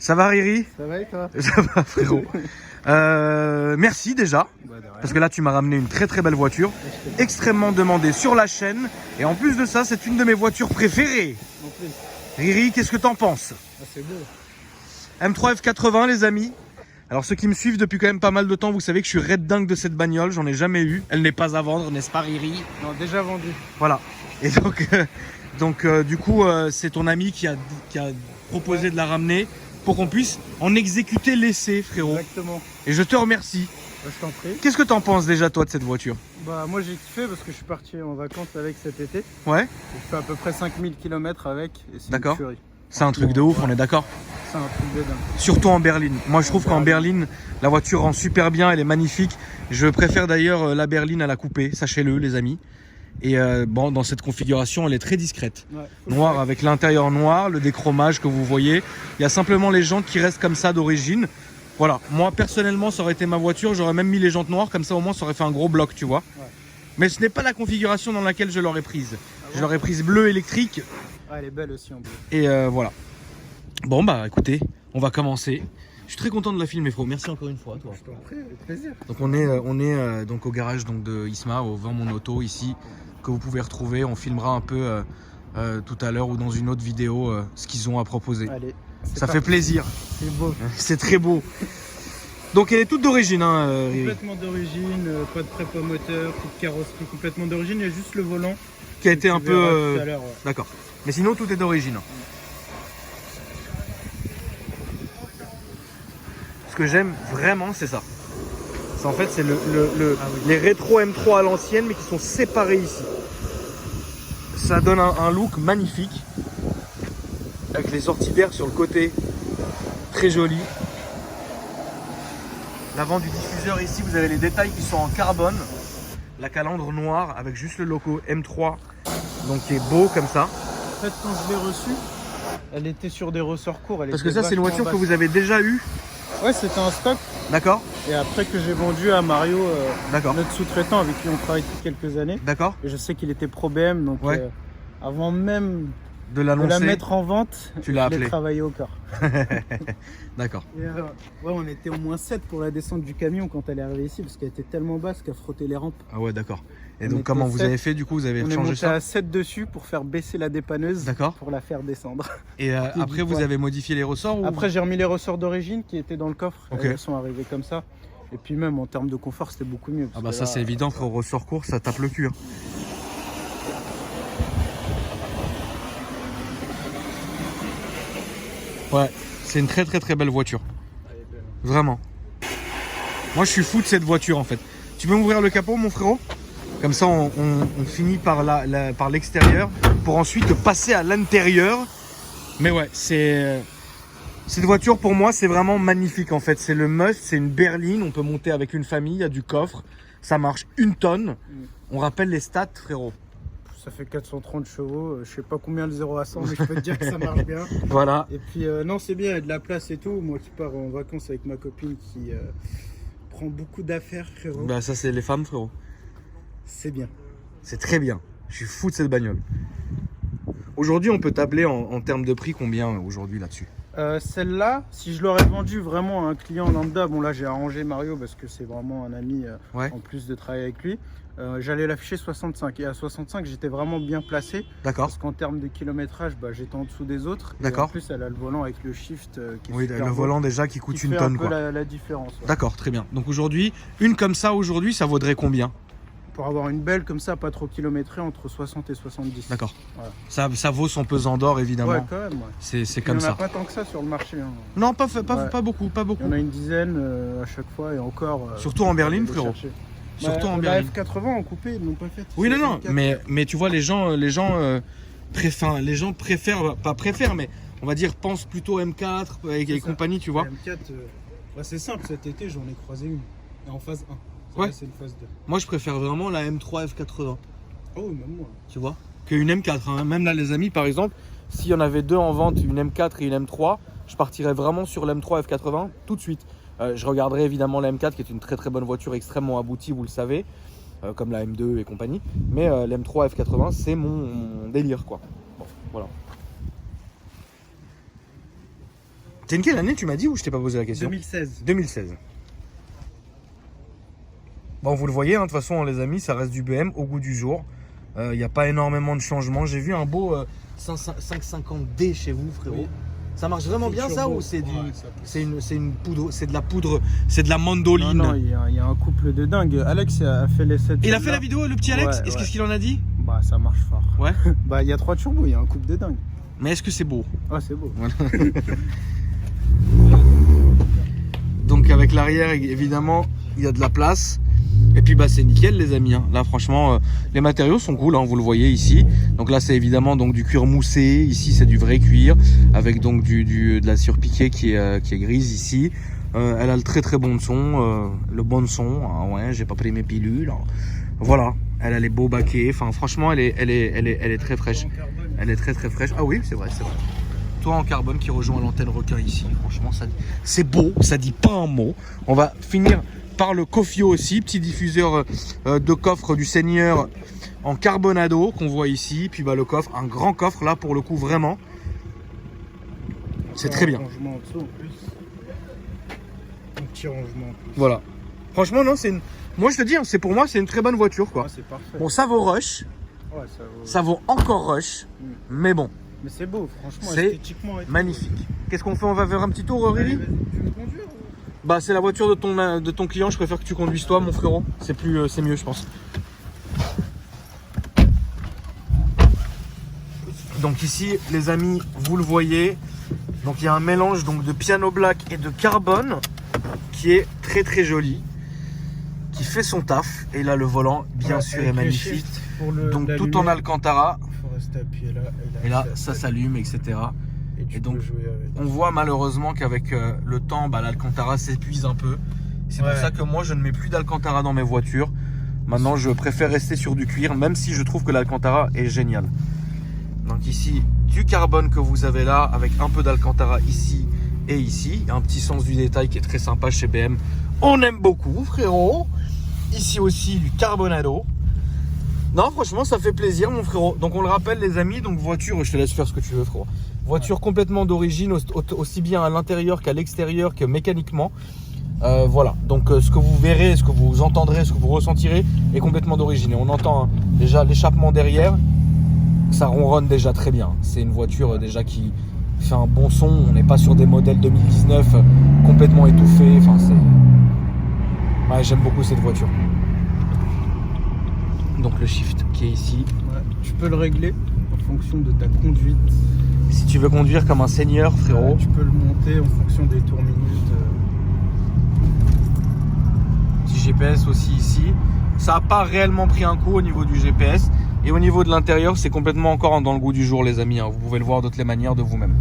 Ça va Riri? Ça va et toi? Ça va frérot. Merci déjà, parce que là tu m'as ramené une très très belle voiture, extrêmement demandée sur la chaîne, et en plus de ça c'est une de mes voitures préférées. Riri, qu'est-ce que t'en penses? C'est beau. M3 F80 les amis. Alors ceux qui me suivent depuis quand même pas mal de temps, vous savez que je suis red dingue de cette bagnole, j'en ai jamais eu. Elle n'est pas à vendre, n'est-ce pas Riri? Non, déjà vendu. Voilà. Et donc, du coup, c'est ton ami qui a proposé de la ramener pour qu'on puisse en exécuter l'essai, frérot. Exactement. Et je te remercie. Bah, je t'en prie. Qu'est-ce que t'en penses déjà toi de cette voiture? Bah moi j'ai kiffé parce que je suis parti en vacances avec cet été. Ouais. J'ai fait à peu près 5000 km avec et c'est une D'accord. tuerie. C'est un truc de ouf, on est d'accord? C'est un truc de dingue. Surtout en berline. Moi je trouve qu'en berline, la voiture rend super bien, elle est magnifique. Je préfère d'ailleurs la berline à la coupée, sachez-le les amis. Et bon, dans cette configuration, elle est très discrète. Ouais, Noir avec l'intérieur noir, le déchromage que vous voyez. Il y a simplement les jantes qui restent comme ça d'origine. Voilà, moi personnellement, ça aurait été ma voiture, j'aurais même mis les jantes noires, comme ça au moins ça aurait fait un gros bloc, tu vois. Ouais. Mais ce n'est pas la configuration dans laquelle je l'aurais prise. Je l'aurais prise bleu électrique. Ah, elle est belle aussi en bleu. Et voilà. Bon bah écoutez, on va commencer. Je suis très content de la filmer, frérot. Merci encore une fois à toi. Je t'en prie, avec plaisir. Donc on est donc au garage donc, de Isma, au Vend Mon Auto ici, que vous pouvez retrouver. On filmera un peu tout à l'heure ou dans une autre vidéo ce qu'ils ont à proposer. Allez, ça fait plaisir. C'est beau. C'est très beau. Donc elle est toute d'origine, hein, complètement d'origine, pas de prépa moteur, toute carrosserie complètement d'origine. Il y a juste le volant qui a été un peu. Tout à l'heure, ouais. D'accord. Mais sinon tout est d'origine. Ce que j'aime vraiment, c'est ça. En fait, c'est les rétro M3 à l'ancienne, mais qui sont séparés ici. Ça donne un look magnifique. Avec les sorties d'air sur le côté. Très joli. L'avant du diffuseur ici, vous avez les détails qui sont en carbone. La calandre noire avec juste le logo M3. Donc qui est beau comme ça. En fait, quand je l'ai reçue, elle était sur des ressorts courts. Parce que ça, c'est une voiture que vous avez déjà eue. Ouais, c'était un stock. D'accord. Et après que j'ai vendu à Mario, d'accord, notre sous-traitant avec qui on travaille depuis quelques années. D'accord. Et je sais qu'il était pro BM, donc ouais. Avant même de la mettre en vente, tu l'as appelé. Je l'ai travaillé au corps. D'accord. Ouais, on était au moins 7 pour la descente du camion quand elle est arrivée ici, parce qu'elle était tellement basse qu'elle frottait les rampes. Ah ouais, d'accord. Et donc comment vous avez fait du coup? Vous avez changé ça? On est monté à 7 dessus pour faire baisser la dépanneuse, pour la faire descendre. Et après vous avez modifié les ressorts ou... Après j'ai remis les ressorts d'origine qui étaient dans le coffre, okay. Elles sont arrivées comme ça. Et puis même en termes de confort c'était beaucoup mieux. Ah bah ça c'est évident, frère, ressort court ça tape le cul. Hein. Ouais, c'est une très très très belle voiture. Vraiment. Moi je suis fou de cette voiture en fait. Tu peux m'ouvrir le capot mon frérot? Comme ça on finit par l'extérieur pour ensuite passer à l'intérieur. Mais ouais, cette voiture pour moi c'est vraiment magnifique en fait. C'est le must, c'est une berline, on peut monter avec une famille, il y a du coffre. Ça marche 1 tonne. On rappelle les stats frérot. Ça fait 430 chevaux, je sais pas combien le 0 à 100 mais je peux te dire que ça marche bien. Voilà. Et puis non c'est bien, il y a de la place et tout. Moi qui pars en vacances avec ma copine qui prend beaucoup d'affaires frérot. Bah ça c'est les femmes frérot. C'est bien. C'est très bien. Je suis fou de cette bagnole. Aujourd'hui on peut tabler en termes de prix combien aujourd'hui là-dessus? Celle-là, si je l'aurais vendue vraiment à un client lambda, bon là j'ai arrangé Mario parce que c'est vraiment un ami en plus de travailler avec lui, j'allais l'afficher 65 et à 65 j'étais vraiment bien placé. D'accord. Parce qu'en termes de kilométrage, j'étais en dessous des autres. D'accord. En plus elle a le volant avec le shift qui est oui, le volant déjà qui coûte une tonne quoi. La différence. Ouais. D'accord, très bien. Donc aujourd'hui, une comme ça aujourd'hui, ça vaudrait combien? Pour avoir une belle comme ça, pas trop kilométrée, entre 60 et 70. D'accord. Voilà. Ça vaut son pesant d'or évidemment. Ouais, quand même. Ouais. C'est comme ça. Il n'y en a pas tant que ça sur le marché. Hein. Non, pas beaucoup, pas beaucoup. Il y en a une dizaine à chaque fois et encore. Surtout en berline, frérot. Surtout en berline. La F80 en coupé, ils n'ont pas fait. Oui, non, mais tu vois, les gens préfèrent, mais on va dire pensent plutôt M4 et compagnie, tu vois. M4, c'est simple, cet été j'en ai croisé une. Et en phase 1. Ouais. C'est une phase 2. Moi je préfère vraiment la M3 F80. Oh même moi. Tu vois, qu'une M4. Hein. Même là les amis par exemple, s'il y en avait deux en vente, une M4 et une M3, je partirais vraiment sur l'M3 F80 tout de suite. Je regarderai évidemment la M4 qui est une très très bonne voiture extrêmement aboutie, vous le savez, comme la M2 et compagnie. Mais l'M3 F80 c'est mon délire quoi. Bon, voilà. T'es une quelle année, tu m'as dit, ou je t'ai pas posé la question? 2016. 2016. Bon, vous le voyez, hein, de toute façon, les amis, ça reste du BM au goût du jour. Il n'y a pas énormément de changements. J'ai vu un beau 550D chez vous, frérot. Oui. Ça marche vraiment bien, ça, ou c'est une poudre, c'est de la poudre, c'est de la Non, mandoline? non, il y a un couple de dingue. Alex a fait l'essai. Il a fait la vidéo, le petit Alex? Ouais, Est-ce ouais. qu'est-ce qu'il en a dit? Bah, ça marche fort. Ouais. Bah, il y a 3 turbos, il y a un couple de dingue. Mais est-ce que c'est beau? Ah, c'est beau. Voilà. Donc avec l'arrière, évidemment, il y a de la place. Et puis bah c'est nickel les amis, hein. Là franchement les matériaux sont cool, hein, vous le voyez ici. Donc là c'est évidemment donc du cuir moussé, ici c'est du vrai cuir avec donc de la surpiquée qui est grise ici. Elle a le très bon son, le bon son, hein, ouais, j'ai pas pris mes pilules. Hein. Voilà, elle a les beaux baquets, enfin franchement elle est très fraîche. Elle est très fraîche. Ah oui, c'est vrai. Toi en carbone qui rejoint l'antenne requin ici, franchement c'est beau, ça dit pas un mot. On va finir par le Cofio aussi, petit diffuseur de coffre du Seigneur en carbonado qu'on voit ici. Puis bah le coffre, un grand coffre là pour le coup vraiment. C'est très bien. Un rangement en dessous en plus. Un petit rangement en plus. Voilà. Franchement non, moi je te dis, c'est pour moi c'est une très bonne voiture quoi. Ah, c'est parfait. Bon ça vaut rush, Ouais, ça vaut encore rush, mais bon, Mais c'est beau, franchement, c'est esthétiquement. Et tout. magnifique. Qu'est-ce qu'on fait? On va faire un petit tour, Aurélie? Allez, vas-y, tu veux conduire ou... Bah c'est la voiture de ton client, je préfère que tu conduises toi mon frérot, c'est mieux je pense. Donc ici les amis, vous le voyez, donc il y a un mélange donc de piano black et de carbone qui est très joli, qui fait son taf, et là le volant bien sûr est magnifique, donc tout en Alcantara, il faut rester appuyé là, et là ça s'allume etc. Et donc, peux jouer avec. On voit malheureusement qu'avec le temps, bah, l'Alcantara s'épuise un peu. C'est pour ça que moi, je ne mets plus d'Alcantara dans mes voitures. Maintenant, je préfère rester sur du cuir, même si je trouve que l'Alcantara est génial. Donc ici, du carbone que vous avez là, avec un peu d'Alcantara ici et ici. Il y a un petit sens du détail qui est très sympa chez BM. On aime beaucoup, frérot. Ici aussi, du carbonado. Non, franchement, ça fait plaisir, mon frérot. Donc, on le rappelle, les amis, donc voiture, je te laisse faire ce que tu veux, frérot. Voiture complètement d'origine, aussi bien à l'intérieur qu'à l'extérieur, que mécaniquement. Voilà, donc ce que vous verrez, ce que vous entendrez, ce que vous ressentirez est complètement d'origine. Et on entend déjà l'échappement derrière, ça ronronne déjà très bien. C'est une voiture déjà qui fait un bon son. On n'est pas sur des modèles 2019 complètement étouffés. Enfin, ouais, j'aime beaucoup cette voiture. Donc le shift qui est ici. Ouais, tu peux le régler en fonction de ta conduite. Si tu veux conduire comme un seigneur, frérot. Tu peux le monter en fonction des tours minutes. Petit GPS aussi ici. Ça n'a pas réellement pris un coup au niveau du GPS. Et au niveau de l'intérieur, c'est complètement encore dans le goût du jour, les amis. Vous pouvez le voir de toutes les manières de vous-même.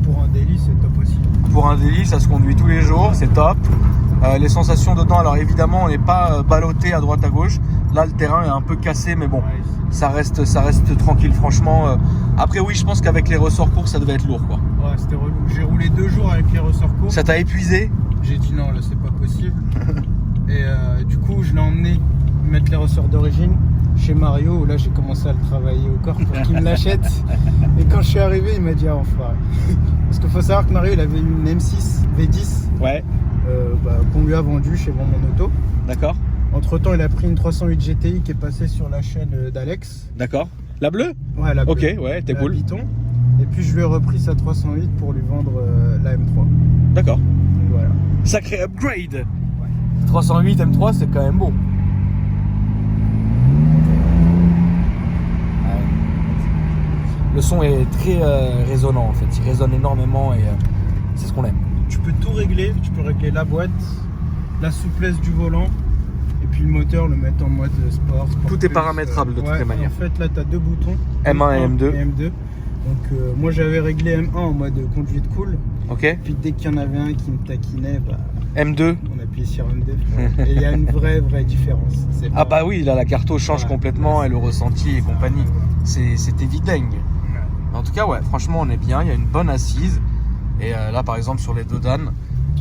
Pour un daily, c'est top aussi. Pour un daily, ça se conduit tous les jours, c'est top. Les sensations dedans, alors évidemment, on n'est pas ballotté à droite à gauche. Là, le terrain est un peu cassé, mais bon, ça reste tranquille, franchement. Après, oui, je pense qu'avec les ressorts courts, ça devait être lourd, quoi. Ouais, c'était relou. J'ai roulé 2 jours avec les ressorts courts. Ça t'a épuisé? J'ai dit non, là, c'est pas possible. Et du coup, je l'ai emmené mettre les ressorts d'origine chez Mario, où là, j'ai commencé à le travailler au corps pour qu'il me l'achète. Et quand je suis arrivé, il m'a dit ah, enfoiré. Parce qu'il faut savoir que Mario, il avait une M6 V10. Ouais. Qu'on lui a vendu chez Mon Auto. D'accord. Entre temps, il a pris une 308 GTI qui est passée sur la chaîne d'Alex. D'accord. La bleue? Ouais, la bleue. Ok, ouais, t'es cool. Python. Et puis je lui ai repris sa 308 pour lui vendre la M3. D'accord. Donc, voilà. Sacré upgrade. Ouais. 308 M3, c'est quand même beau. Le son est très résonnant en fait. Il résonne énormément et c'est ce qu'on aime. Tu peux tout régler. Tu peux régler la boîte, la souplesse du volant. Et puis le moteur, le mettre en mode sport. Tout est paramétrable de toutes les manières. En fait, là, tu as 2 boutons. M1 et M2. Donc, moi, j'avais réglé M1 en mode conduite cool. Ok. Puis dès qu'il y en avait un qui me taquinait, M2. On appuyait sur M2. Et il y a une vraie différence. Ah bah oui, là, la carto change complètement et le ressenti et compagnie. C'est évident. En tout cas, ouais, franchement, on est bien. Il y a une bonne assise. Et là, par exemple, sur les Dodan,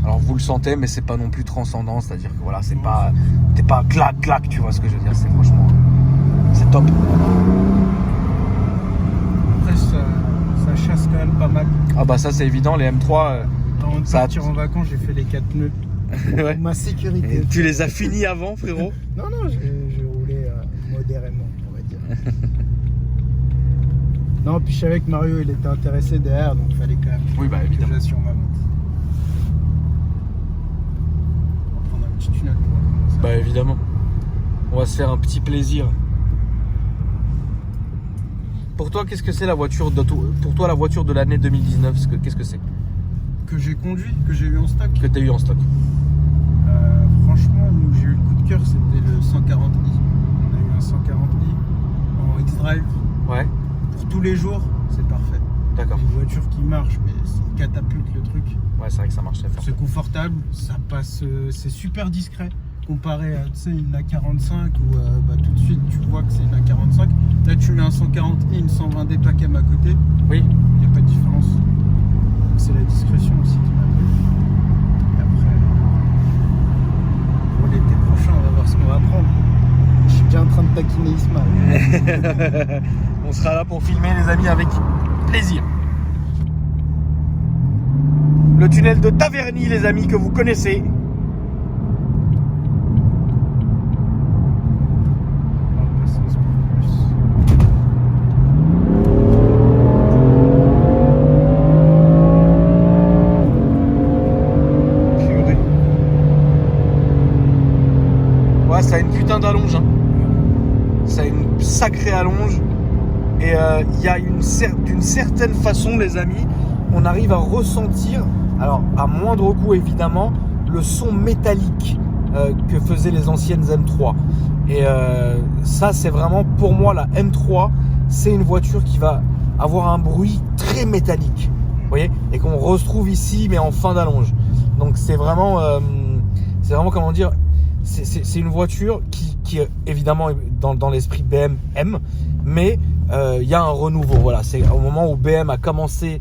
alors vous le sentez, mais c'est pas non plus transcendant. C'est-à-dire que voilà, c'est pas, t'es pas clac, tu vois ce que je veux dire. C'est franchement, c'est top. Ah bah ça c'est évident, les M3... Avant de ça partir en vacances, j'ai fait les 4 pneus. ouais. Pour ma sécurité. Et tu les as finis avant, frérot? Non, j'ai roulé modérément, on va dire. Non, puis je savais que Mario il était intéressé derrière, donc il fallait quand même évidemment. que j'assure ma monte. On va prendre un petit tunnel pour voir comment ça va. Évidemment. On va se faire un petit plaisir. Pour toi, qu'est-ce que c'est la voiture pour toi, la voiture de l'année 2019, qu'est-ce que c'est? Que j'ai conduit, que j'ai eu en stock. Que tu as eu en stock? Franchement, où j'ai eu le coup de cœur, c'était le 140i. On a eu un 140i en X-Drive. Ouais. Pour tous les jours, c'est parfait. D'accord. Une voiture qui marche, mais c'est une catapulte le truc. Ouais, c'est vrai que ça marche très fort. C'est confortable, ça passe, c'est super discret. Comparé à une A45 où tout de suite tu vois que c'est une A45. Là tu mets un 140i, une 120 DPCM à côté. Oui. Il n'y a pas de différence. C'est la discrétion aussi qui m'a plu. Et après, pour l'été prochain, on va voir ce qu'on va prendre. Je suis déjà en train de taquiner Ismaël. On sera là pour filmer les amis avec plaisir. Le tunnel de Taverny les amis que vous connaissez. Ça a une putain d'allonge, hein. Ça a une sacrée allonge. Et il y a d'une certaine façon, les amis, on arrive à ressentir, alors à moindre coût évidemment, le son métallique que faisaient les anciennes M3. Et ça, c'est vraiment pour moi la M3, c'est une voiture qui va avoir un bruit très métallique, vous voyez, et qu'on retrouve ici, mais en fin d'allonge. Donc c'est vraiment comment dire. C'est une voiture qui évidemment dans l'esprit BM aime, mais il y a un renouveau. Voilà, c'est au moment où BM a commencé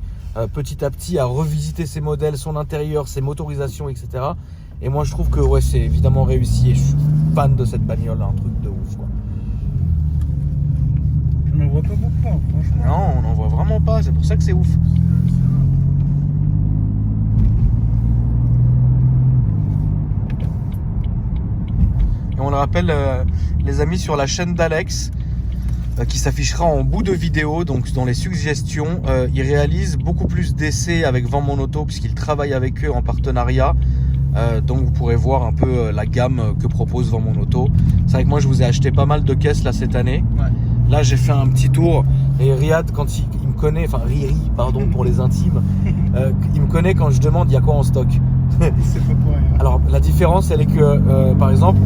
petit à petit à revisiter ses modèles, son intérieur, ses motorisations, etc. Et moi je trouve que ouais, c'est évidemment réussi et je suis fan de cette bagnole, un truc de ouf, quoi. On n'en voit pas beaucoup, hein, franchement. Non, on n'en voit vraiment pas, c'est pour ça que c'est ouf. Et on le rappelle, les amis, sur la chaîne d'Alex, qui s'affichera en bout de vidéo, donc dans les suggestions, il réalise beaucoup plus d'essais avec Vends Mon Auto, puisqu'il travaille avec eux en partenariat. Donc vous pourrez voir un peu la gamme que propose Vends Mon Auto. C'est vrai que moi je vous ai acheté pas mal de caisses là cette année. Ouais. Là j'ai fait un petit tour et Riyad, quand il me connaît, enfin Riri, pardon pour les intimes, il me connaît quand je demande il y a quoi en stock. C'est pas pour rien. Alors la différence elle est que par exemple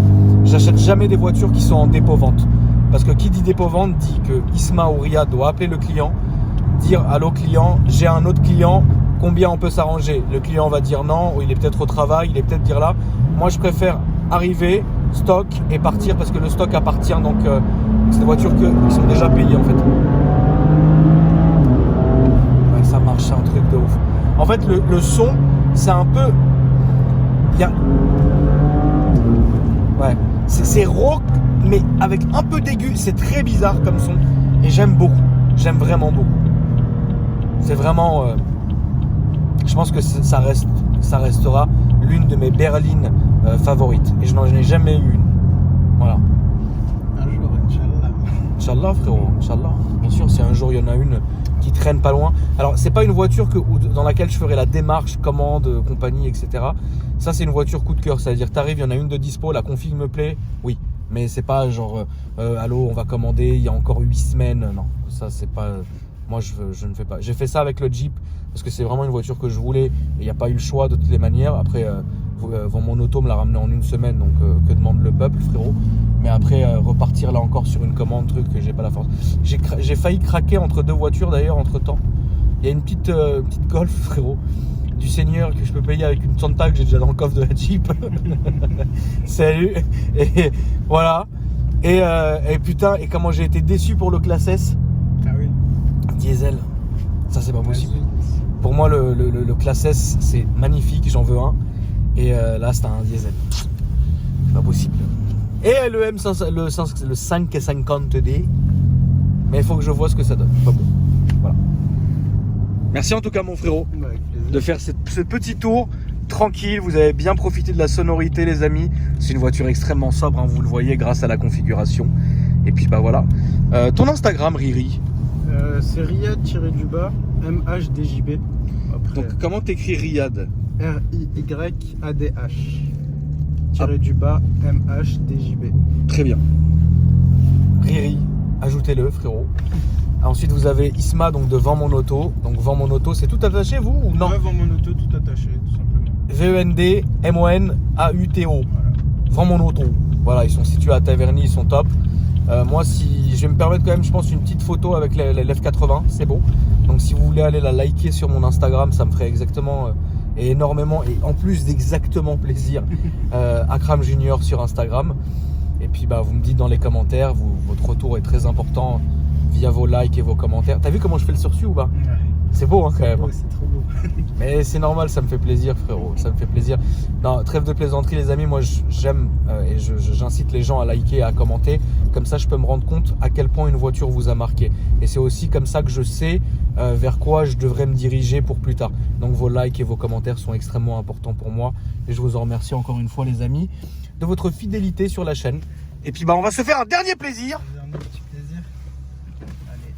j'achète jamais des voitures qui sont en dépôt-vente, parce que qui dit dépôt-vente dit que Isma ou Riyad doit appeler le client, dire allô client, j'ai un autre client, combien on peut s'arranger. Le client va dire non, ou il est peut-être au travail, il est peut-être dire là. Moi je préfère arriver, stock et partir, parce que le stock appartient, donc c'est des voitures qui sont déjà payées en fait. Ouais, ça marche, c'est un truc de ouf. En fait le son c'est un peu... Ouais, c'est rock mais avec un peu d'aigu, c'est très bizarre comme son et j'aime beaucoup, j'aime vraiment beaucoup. C'est vraiment... je pense que ça restera l'une de mes berlines favorites. Et je n'en ai jamais eu une. Voilà. Un jour, Inch'Allah. Inch'Allah, frérot. Inch'Allah. Bien sûr, si un jour il y en a une qui traîne pas loin. Alors, c'est pas une voiture dans laquelle je ferai la démarche, commande, compagnie, etc. Ça, c'est une voiture coup de cœur. C'est-à-dire, t'arrives, il y en a une de dispo, la config me plaît. Oui. Mais c'est pas genre, allô, on va commander, il y a encore 8 semaines. Non, ça, c'est pas... Moi, je ne fais pas. J'ai fait ça avec le Jeep parce que c'est vraiment une voiture que je voulais et il n'y a pas eu le choix de toutes les manières. Après, Vends Mon Auto me l'a ramené en une semaine, donc que demande le peuple, frérot. Mais après, repartir là encore sur une commande, truc que j'ai pas la force. J'ai failli craquer entre deux voitures d'ailleurs, entre temps. Il y a une petite Golf, frérot, du Seigneur que je peux payer avec une Santa que j'ai déjà dans le coffre de la Jeep. Salut. Et voilà. Et putain, et comment j'ai été déçu pour le Classe S. Ah oui. Diesel, ça c'est pas possible. Pour moi le Classe S c'est magnifique, j'en veux un. Et là c'est un diesel, c'est pas possible. Et le le 550D, mais il faut que je vois ce que ça donne. Pas bon. Voilà. Merci en tout cas mon frérot Avec plaisir. de faire ce petit tour tranquille. Vous avez bien profité de la sonorité les amis. C'est une voiture extrêmement sobre, hein, vous le voyez grâce à la configuration. Et puis bah voilà. Ton Instagram Riri. C'est Riyad-du-bas MHDJB. Après, Donc comment t'écris Riyad? RYADH du bas MHDJB. Très bien. Riri, ajoutez-le frérot. Ensuite vous avez Isma donc de Vends mon auto. Donc Vends mon auto, c'est tout attaché vous ou non? Ouais, Vends mon auto tout attaché tout simplement. VENDMONAUTO. Voilà. Vends mon auto. Voilà, ils sont situés à Taverny, ils sont top. Moi, si je vais me permettre quand même, je pense, une petite photo avec l'F80, c'est beau. Donc, si vous voulez aller la liker sur mon Instagram, ça me ferait exactement et énormément, et en plus d'exactement plaisir, Akram Junior sur Instagram. Et puis, bah, vous me dites dans les commentaires, votre retour est très important via vos likes et vos commentaires. T'as vu comment je fais le sursu ou pas? Ouais. C'est beau hein, quand même. Ouais, c'est trop beau. Mais c'est normal, ça me fait plaisir frérot, ça me fait plaisir. Non, trêve de plaisanterie les amis, moi j'aime et j'incite les gens à liker et à commenter. Comme ça je peux me rendre compte à quel point une voiture vous a marqué. Et c'est aussi comme ça que je sais vers quoi je devrais me diriger pour plus tard. Donc vos likes et vos commentaires sont extrêmement importants pour moi. Et je vous en remercie encore une fois les amis de votre fidélité sur la chaîne. Et puis bah on va se faire un dernier plaisir. Un petit plaisir. Allez.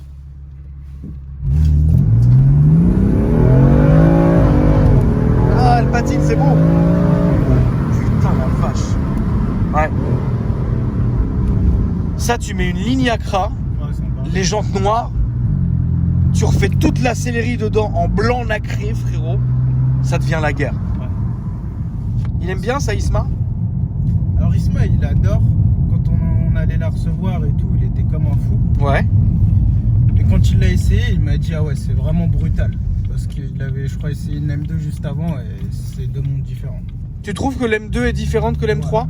Ah, elle patine, c'est beau. Putain, la vache. Ouais. Ça, tu mets une ligne Accra, Ouais, sympa. les jantes noires, tu refais toute la céleri dedans en blanc nacré, frérot. Ça devient la guerre. Ouais. Il aime bien ça, Isma? Alors Isma, il adore. Quand on allait la recevoir et tout, il était comme un fou. Ouais. Et quand il l'a essayé, il m'a dit ah ouais, c'est vraiment brutal. Parce qu'il avait, je crois, essayé une M2 juste avant et c'est deux mondes différents. Tu trouves que l'M2 est différente que l'M3? Ouais.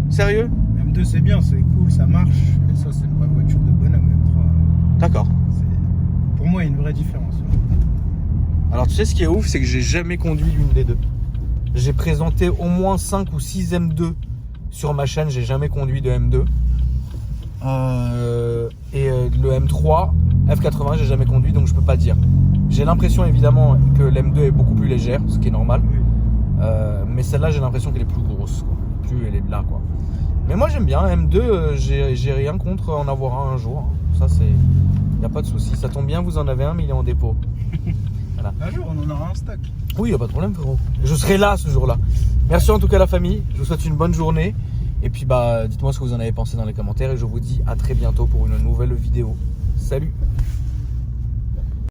Sérieux? M2 c'est bien, c'est cool, ça marche. Mais ça, c'est pas une voiture de bonhomme. M3, D'accord. pour moi, il y a une vraie différence. Alors tu sais ce qui est ouf, c'est que j'ai jamais conduit l'une des deux. J'ai présenté au moins 5 ou 6 M2 sur ma chaîne, j'ai jamais conduit de M2. Le M3, F80, j'ai jamais conduit, donc je peux pas dire. J'ai l'impression évidemment que l'M2 est beaucoup plus légère, ce qui est normal. Oui. Mais celle-là, j'ai l'impression qu'elle est plus grosse, quoi. Plus elle est là, quoi. Mais moi j'aime bien M2, j'ai rien contre en avoir un jour. Ça c'est, y a pas de souci. Ça tombe bien, vous en avez un, mais il est en dépôt. Voilà. Un jour, on en aura un stock. Oui, y a pas de problème, frérot. Je serai là ce jour-là. Merci en tout cas la famille. Je vous souhaite une bonne journée. Et puis bah, dites-moi ce que vous en avez pensé dans les commentaires et je vous dis à très bientôt pour une nouvelle vidéo. Salut!